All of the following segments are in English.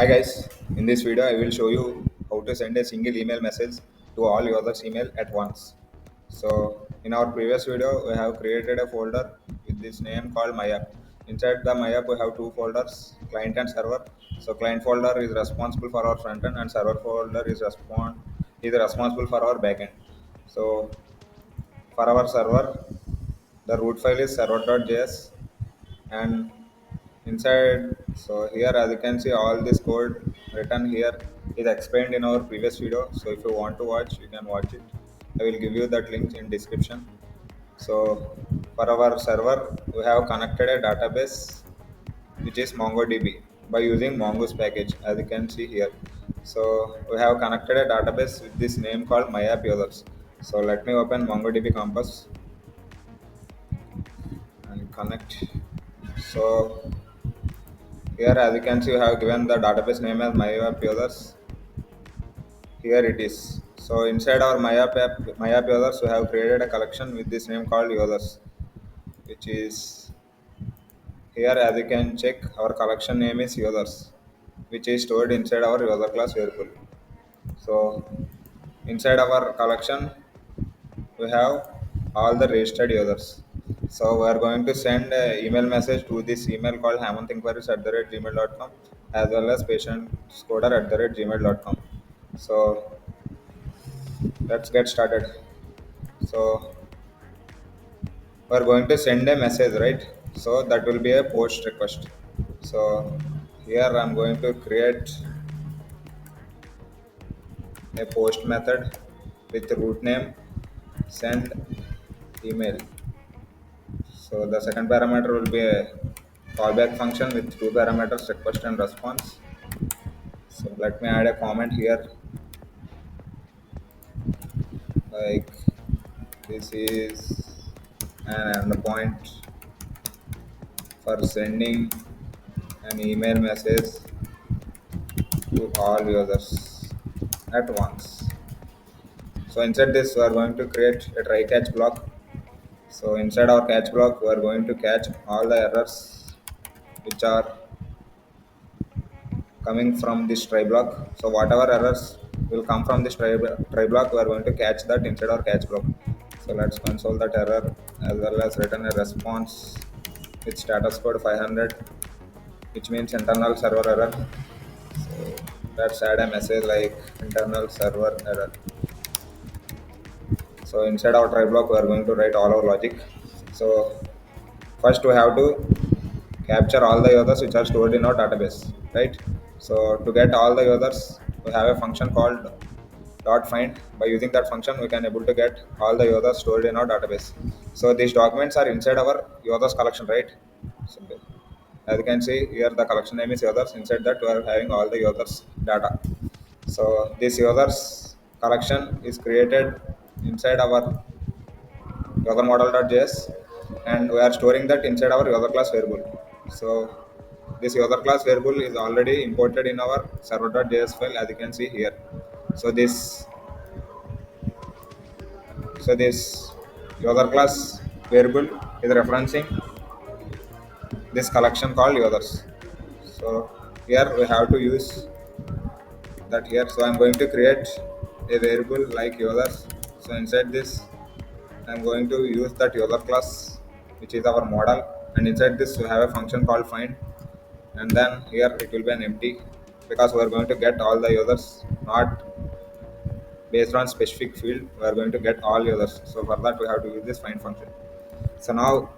Hi guys, in this video I will show you how to send a single email message to all users email at once. So in our previous video we have created a folder with this name called my app. Inside the my app we have two folders, client and server. So client folder is responsible for our front end and server folder is responsible for our backend. So for our server the root file is server.js and inside, so here as you can see all this code written here is explained in our previous video. So if you want to watch you can watch it. I will give you that link in description. So for our server we have connected a database which is mongodb by using mongoose package as you can see here. So we have connected a database with this name called myapp users. So let me open mongodb campus and connect. So here, as you can see, we have given the database name as MyApp users. Here it is. So inside our MyApp users, we have created a collection with this name called users, which is here. As you can check, our collection name is users, which is stored inside our user class variable. So inside our collection, we have all the registered users. So we are going to send an email message to this email called hamantinquiries@gmail.com as well as patientscoder@gmail.com. So let's get started. So we're going to send a message, right? So that will be a post request. So here I'm going to create a post method with root name send email. So the second parameter will be a callback function with two parameters request and response. So let me add a comment here like this is an endpoint for sending an email message to all users at once. So inside this we are going to create a try catch block. So inside our catch block we are going to catch all the errors which are coming from this try block. So whatever errors will come from this try block we are going to catch that inside our catch block. So let's console that error as well as return a response with status code 500, which means internal server error. So let's add a message like internal server error. So inside our try block, we are going to write all our logic. So first we have to capture all the users which are stored in our database, right? So to get all the users, we have a function called dot find. By using that function, we can able to get all the users stored in our database. So these documents are inside our users collection, right? So as you can see here, the collection name is users. Inside that, we are having all the users data. So this users collection is created inside our user model.js and we are storing that inside our user class variable. So this user class variable is already imported in our server.js file as you can see here. So this user class variable is referencing this collection called users. So here we have to use that here. So I'm going to create a variable like users. So inside this I'm going to use that user class which is our model, and inside this we have a function called find, and then here it will be an empty because we are going to get all the users, not based on specific field. We are going to get all users. So for that we have to use this find function. So now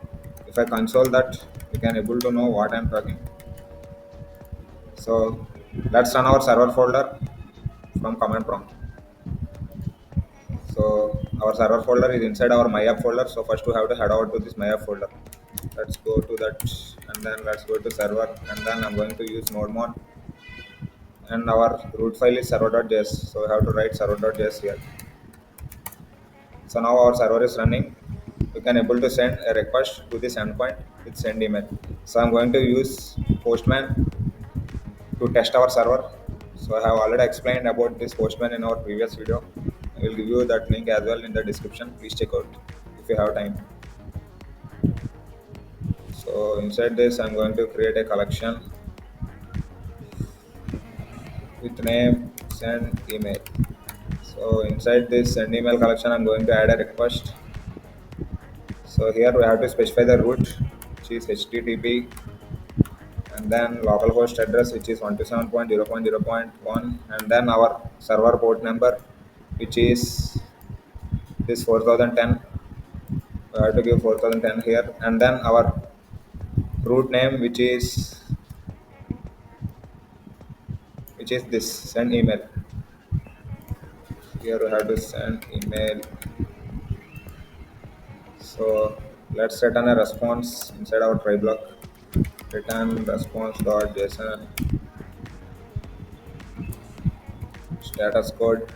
if I console that, you can able to know what I'm talking. So let's run our server folder from command prompt. So our server folder is inside our myapp folder. So first we have to head over to this myapp folder. Let's go to that and then let's go to server and then I'm going to use nodemon and our root file is server.js. So we have to write server.js here. So now our server is running. We can able to send a request to this endpoint with send email. So I'm going to use Postman to test our server. So I have already explained about this Postman in our previous video. I will give you that link as well in the description. Please check out if you have time. So inside this I'm going to create a collection with name send email. So inside this send email collection, I'm going to add a request. So here we have to specify the root, which is HTTP, and then localhost address, which is 127.0.0.1, and then our server port number, which is this 4010. We have to give 4010 here, and then our root name, which is this send email. Here we have to send email. So let's return a response inside our try block. Return response.json status code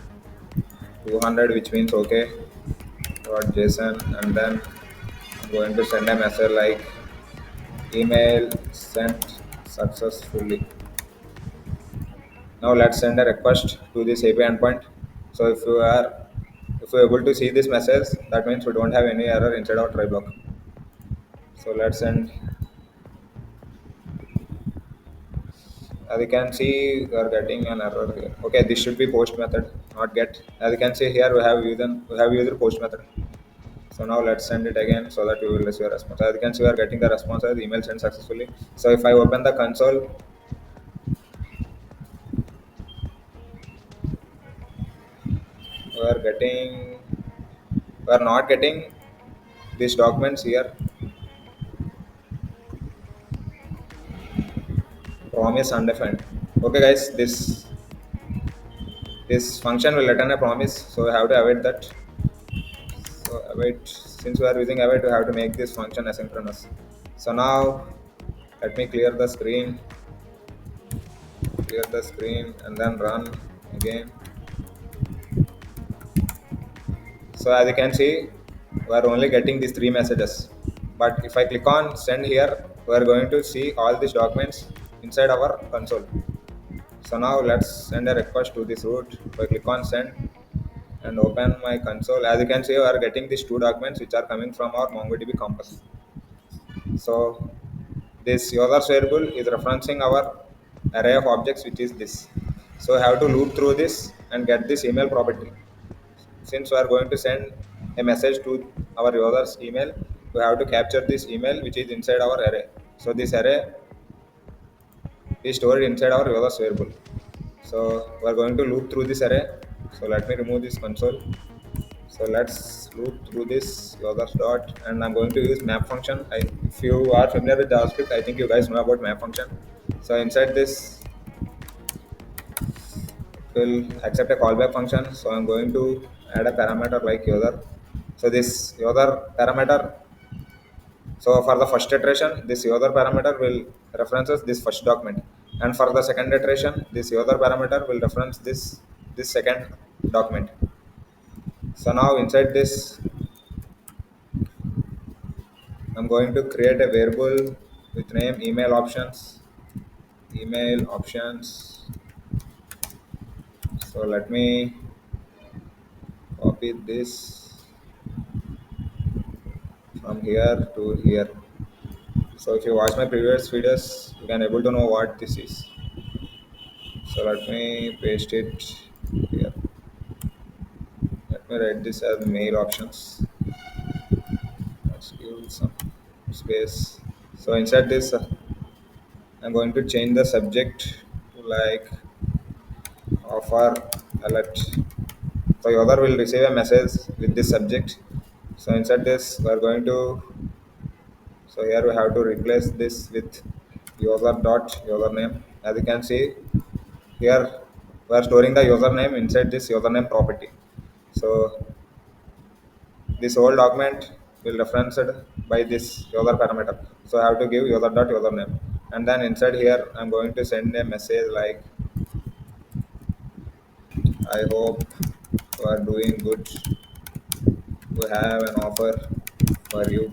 200, which means okay. .json, and then I'm going to send a message like email sent successfully. Now let's send a request to this API endpoint. So if you're able to see this message, that means we don't have any error inside our try block. So let's send. As you can see, we are getting an error here. Okay, this should be post method, not get. As you can see here, we have user post method. So now let's send it again so that we will receive a response. As you can see, we are getting the response as email sent successfully. So if I open the console, we are getting, we are not getting these documents here. Promise undefined. Okay, guys, this function will return a promise, so we have to await that. So await. Since we are using await, we have to make this function asynchronous. So now let me clear the screen, and then run again. So as you can see, we are only getting these three messages. But if I click on send here, we are going to see all these documents inside our console. So now let's send a request to this root. If I click on send and open my console, as you can see, we are getting these two documents which are coming from our MongoDB compass. So this users variable is referencing our array of objects, which is this. So I have to loop through this and get this email property. Since we are going to send a message to our user's email, we have to capture this email which is inside our array. So this array is stored inside our user's variable. So we are going to loop through this array. So let me remove this console. So let's loop through this users dot, and I'm going to use map function. If you are familiar with JavaScript, I think you guys know about map function. So inside this, it will accept a callback function. So I'm going to add a parameter like user. So this user parameter. So for the first iteration, this user parameter will references this first document, and for the second iteration, this user parameter will reference this second document. So now inside this, I'm going to create a variable with name email options. Email options. So let me copy this from here to here. So if you watch my previous videos, you can able to know what this is. So let me paste it here. Let me write this as mail options. Let's give some space. So inside this, I'm going to change the subject to like offer alert. So user will receive a message with this subject. So inside this, we are going to. So here we have to replace this with user dot username. As you can see here, we are storing the username inside this username property. So this whole document will referenced by this user parameter. So I have to give user dot username, and then inside here I'm going to send a message like I hope you are doing good. We have an offer for you.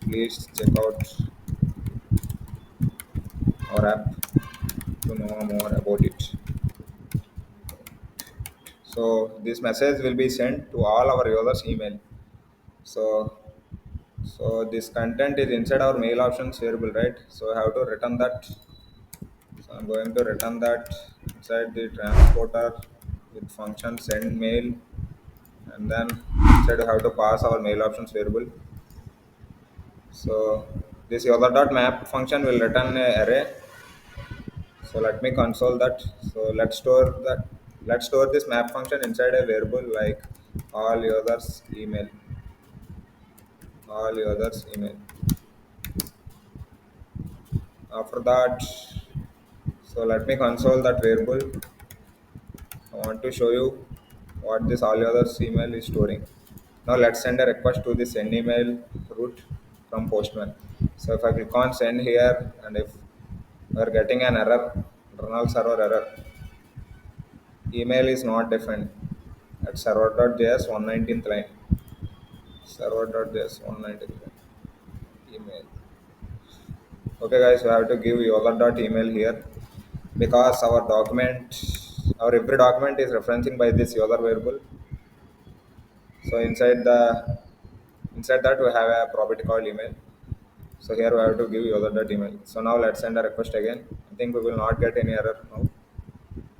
Please check out our app to know more about it. So this message will be sent to all our users email. So so this content is inside our mail options variable, right? So I have to return that. So I'm going to return that inside the transporter with function send mail, and then inside we have to pass our mail options variable. So this other dot map function will return a array. So let me console that. So let's store this map function inside a variable like all others email. All others email. After that, so let me console that variable. I want to show you what this all others email is storing. Now let's send a request to the send email route from Postman. So if I click on send here, and if we are getting an error, internal server error, email is not defined at server.js 119th line. Server.js 119th line. Email. Okay guys, we have to give user.email here because our document, our every document is referencing by this user variable. So inside that we have a property called email. So here we have to give user.email. So now let's send a request again. I think we will not get any error now.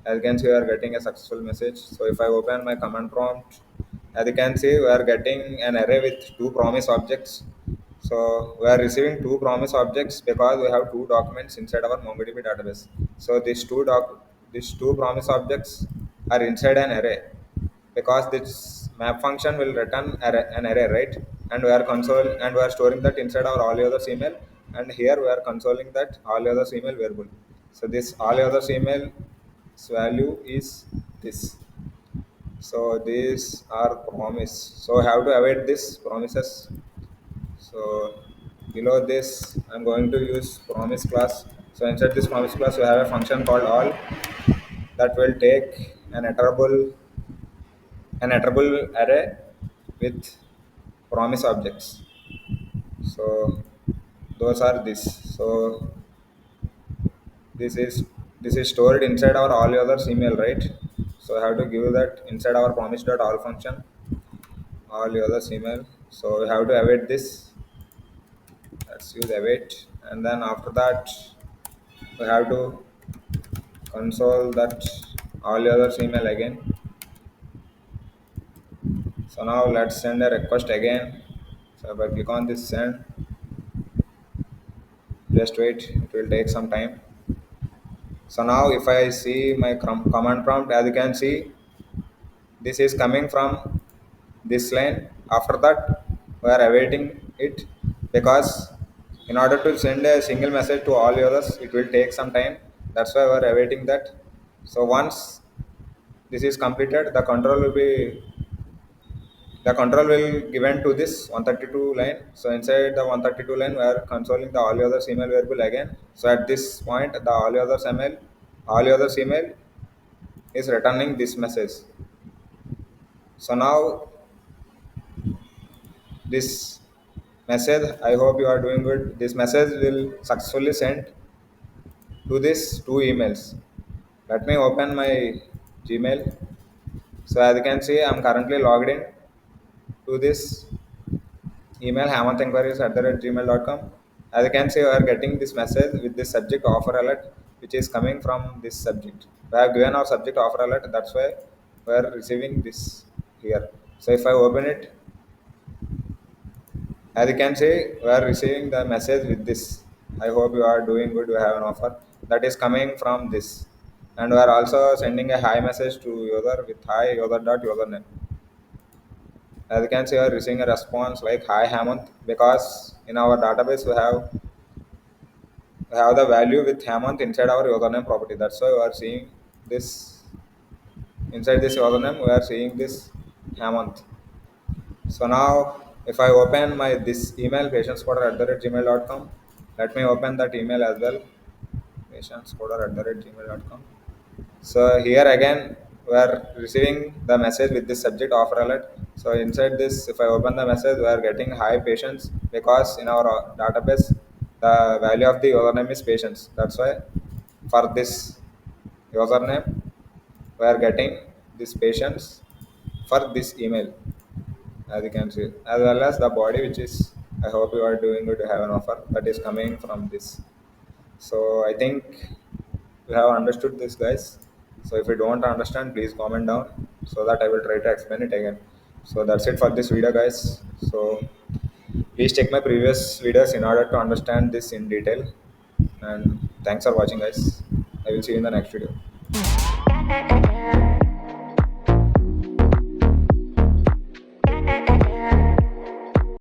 As you can see, we are getting a successful message. So if I open my command prompt, as you can see, we are getting an array with two promise objects. So we are receiving two promise objects because we have two documents inside our MongoDB database. So these two promise objects are inside an array because this map function will return an array, right? And we are storing that inside our all others email, and here we are consoling that all others email variable. So this all others email value is this. So these are promise. So I have to await this promises. So below this, I'm going to use promise class. So inside this promise class, we have a function called all that will take an iterable array with promise objects. So those are this. So this is this is stored inside our all others email, right? So I have to give that inside our promise.all function, all others email. So we have to await this. Let's use await, and then after that we have to console that all others email again. So now let's send a request again. So if I click on this send, just wait, it will take some time. So now if I see my command prompt, as you can see, this is coming from this line. After that, we are awaiting it because in order to send a single message to all others, it will take some time. That's why we are awaiting that. So once this is completed, the control will given to this 132 line. So inside the 132 line, we are consoling the all others email variable again. So at this point, the all others email is returning this message. So now this message, I hope you are doing good. This message will successfully send to these two emails. Let me open my Gmail. So as you can see, I'm currently logged in to this email hamantenquiries@gmail.com. As you can see, we are getting this message with this subject offer alert, which is coming from this subject. We have given our subject offer alert, that's why we are receiving this here. So if I open it, as you can see, we are receiving the message with this. I hope you are doing good. You have an offer that is coming from this, and we are also sending a hi message to user with hi user.username. As you can see, we are receiving a response like hi Hamant because in our database we have the value with Hamant inside our username property. That's why we are seeing this inside this username. We are seeing this Hamant. So now, if I open my this email patiencecoder@gmail.com, let me open that email as well, patiencecoder@gmail.com. So here again, we are receiving the message with this subject offer alert. So inside this, if I open the message, we are getting high patience because in our database, the value of the username is patience. That's why for this username, we are getting this patience for this email, as you can see, as well as the body, which is I hope you are doing good to have an offer that is coming from this. So I think you have understood this, guys. So if you don't understand, please comment down so that I will try to explain it again. So that's it for this video, guys. So please check my previous videos in order to understand this in detail. And thanks for watching, guys. I will see you in the next video.